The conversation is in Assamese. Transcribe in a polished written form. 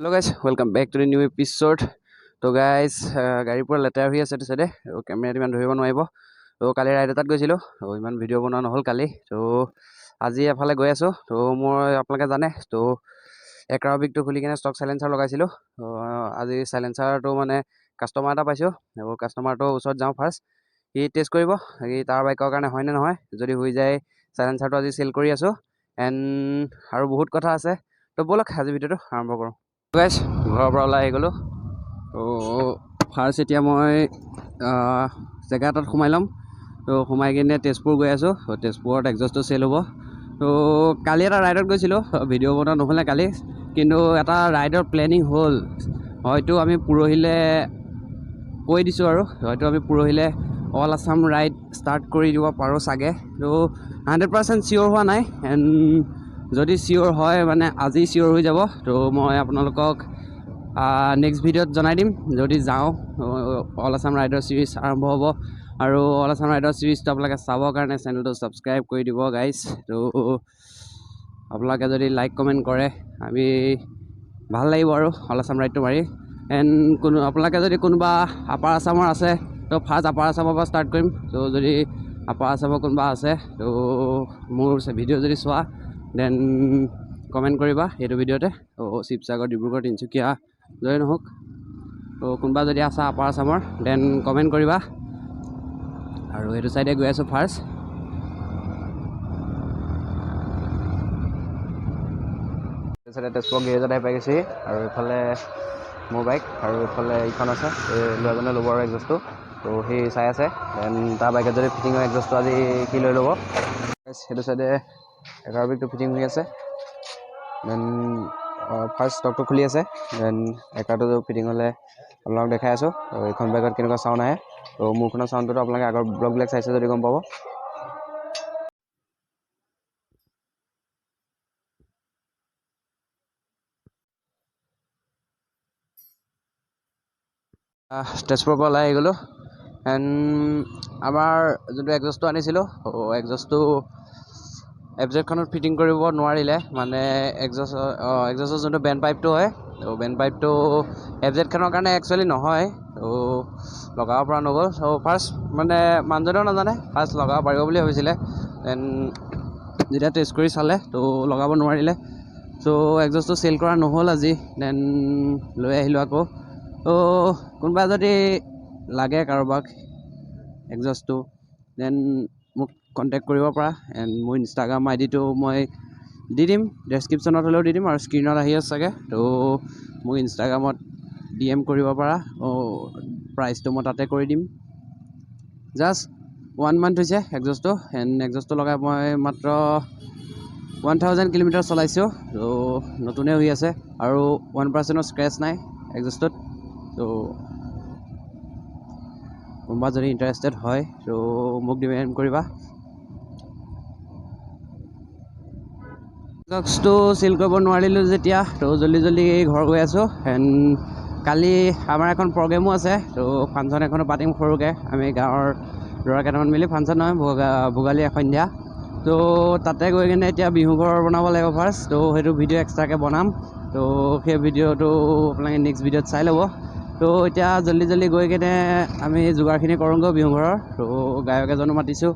Hello guys, welcome back to the new episode. তো গাইজ গাড়ীৰ পৰা লেতেৰা হৈ আছে চাইডে কেমেৰাত ইমান ধৰিব নোৱাৰিব। তো কালি ৰাইড এটাত গৈছিলোঁ, তো ইমান ভিডিঅ' বনোৱা নহ'ল কালি। তো আজি এফালে গৈ আছোঁ। তো মই আপোনালোকে জানে, তো R15টো খুলি কিনে ষ্টক চাইলেঞ্চাৰ লগাইছিলোঁ। তো আজি চাইলেঞ্চাৰটো মানে কাষ্টমাৰ এটা পাইছোঁ। আৰু কাষ্টমাৰটোৰ ওচৰত যাওঁ ফাৰ্ষ্ট, সি টেষ্ট কৰিব সি তাৰ বাইকৰ কাৰণে হয়নে নহয়। যদি হৈ যায় চাইলেঞ্চাৰটো আজি চেল কৰি আছোঁ। এণ্ড আৰু বহুত কথা আছে। তো ব'লক আজি ভিডিঅ'টো আৰম্ভ কৰোঁ। গাইজ ঘৰৰ পৰা ওলাই আহি গ'লোঁ। তো ফাৰ্ষ্ট এতিয়া মই জেগা এটাত সোমাই ল'ম। তো সোমাই কিনে তেজপুৰ গৈ আছোঁ। তেজপুৰত এক্সজষ্টটো চেল হ'ব। তো কালি এটা ৰাইডত গৈছিলোঁ, ভিডিঅ' বনোৱা নহ'লে কালি, কিন্তু এটা ৰাইডৰ প্লেনিং হ'ল। হয়তো আমি পৰহিলে কৈ দিছোঁ আৰু হয়তো আমি পৰহিলে অল আছাম ৰাইড ষ্টাৰ্ট কৰি দিব পাৰোঁ চাগে। তো 100% চিয়'ৰ হোৱা নাই। এণ্ড যদি চিয়'ৰ হয় মানে আজি চিয়'ৰ হৈ যাব। তো মই আপোনালোকক নেক্সট ভিডিঅ'ত জনাই দিম। যদি যাওঁ অল আছাম ৰাইডৰ ছিৰিজ আৰম্ভ হ'ব। আৰু অল আছাম ৰাইডৰ ছিৰিজটো আপোনালোকে চাবৰ কাৰণে চেনেলটো ছাবস্ক্ৰাইব কৰি দিব গাইজ। তো আপোনালোকে যদি লাইক কমেণ্ট কৰে আমি ভাল লাগিব আৰু অল আছাম ৰাইডটো মাৰি। এণ্ড আপোনালোকে যদি কোনোবা আপাৰ আছামৰ আছে, তো ফাৰ্ষ্ট আপাৰ আছামৰ পৰা ষ্টাৰ্ট কৰিম। তো যদি আপাৰ আছামৰ কোনোবা আছে, তো মোৰ ভিডিঅ' যদি চোৱা দেন কমেণ্ট কৰিবা এইটো ভিডিঅ'তে। তো শিৱসাগৰ, ডিব্ৰুগড়, তিনিচুকীয়া য'ৰে নহওক, তো কোনোবা যদি আছা আপাৰ আছামৰ দেন কমেণ্ট কৰিবা। আৰু সেইটো চাইডে গৈ আছোঁ ফাৰ্ষ্ট। চাইডে তেজপুৰ গেৰেজত আহি পাই গৈছে। আৰু এইফালে মোৰ বাইক, আৰু এইফালে এইখন আছে, এই ল'ৰাজনে ল'ব আৰু এক্সজষ্টটো। তো সি চাই আছে। দেন তাৰ বাইকত যদি ফিটিং হয় এক্সজষ্টটো আজি সি লৈ ল'ব। সেইটো চাইডে R15টো ফিটিং হৈ আছে। দেন ফাৰ্ষ্ট ষ্টকটো খুলি আছে। দেন R15টো ফিটিং হ'লে আপোনালোকক দেখাই আছোঁ। আৰু এইখন বাইকত কেনেকুৱা চাউণ্ড আহে। তো মোৰখনৰ চাউণ্ডটোতো আপোনালোকে আগৰ ব্লগবিলাক চাইছে যদি গম পাব। তেজপুৰৰ পৰা ওলাই আহি গ'লোঁ। এণ্ড আমাৰ যোনটো এক্সজষ্টটো আনিছিলোঁ, এক্সজষ্টটো এফজেডখনত ফিটিং কৰিব নোৱাৰিলে। মানে এক্সজষ্টৰ যোনটো বেণ্ড পাইপটো হয়, তো বেণ্ড পাইপটো এফজেডখনৰ কাৰণে একচুৱেলি নহয়। তো লগাব পৰা নগ'ল। চ' ফাৰ্ষ্ট মানে মানুহজনেও নাজানে, ফাৰ্ষ্ট লগাব পাৰিব বুলি ভাবিছিলে। দেন যেতিয়া টেষ্ট কৰি চালে তো লগাব নোৱাৰিলে। চ' এক্সজষ্টটো চেল কৰা নহ'ল আজি। দেন লৈ আহিলোঁ আকৌ। তো কোনোবা যদি লাগে কাৰোবাক এক্সজষ্টটো দেন মোক কণ্টেক্ট কৰিব পৰা। এণ্ড মোৰ ইনষ্টাগ্ৰাম আইডিটো মই দি দিম, ডেছক্ৰিপশ্যনত হ'লেও দি দিম আৰু স্ক্ৰীণত আহি আছে চাগে। তো মোক ইনষ্টাগ্ৰামত DM কৰিব পৰা। প্ৰাইচটো মই তাতে কৰি দিম। জাষ্ট 1 মান্থ হৈছে এক্সজষ্টটো। এণ্ড এক্সজষ্টটো লগাই মই মাত্ৰ 1000 কিলোমিটাৰ চলাইছোঁ। তো নতুনে হৈ আছে আৰু 1%ৰ স্ক্ৰেচ নাই এক্সজষ্টটোত। তো কোনোবা যদি ইণ্টাৰেষ্টেড হয় তো মোক ডিমেণ্ড কৰিবা। এক্সজষ্টটো চেল কৰিব নোৱাৰিলোঁ যেতিয়া, তো জল্দি ঘৰ গৈ আছোঁ। এণ্ড কালি আমাৰ এখন প্ৰগ্ৰেমো আছে। তো ফাংচন এখনো পাতিম সৰুকৈ, আমি গাঁৱৰ ল'ৰা কেইটামান মিলি। ফাংচন নহয়, ভোগালী সন্ধ্যা। তো তাতে গৈ কিনে এতিয়া বিহু ঘৰ বনাব লাগিব ফাৰ্ষ্ট। তো সেইটো ভিডিঅ' এক্সট্ৰাকৈ বনাম। তো সেই ভিডিঅ'টো আপোনালোকে নেক্সট ভিডিঅ'ত চাই ল'ব। তো এতিয়া জল্দি গৈ কিনে আমি যোগাৰখিনি কৰোঁগৈ বিহু ঘৰৰ। তো গায়ক এজনো মাতিছোঁ।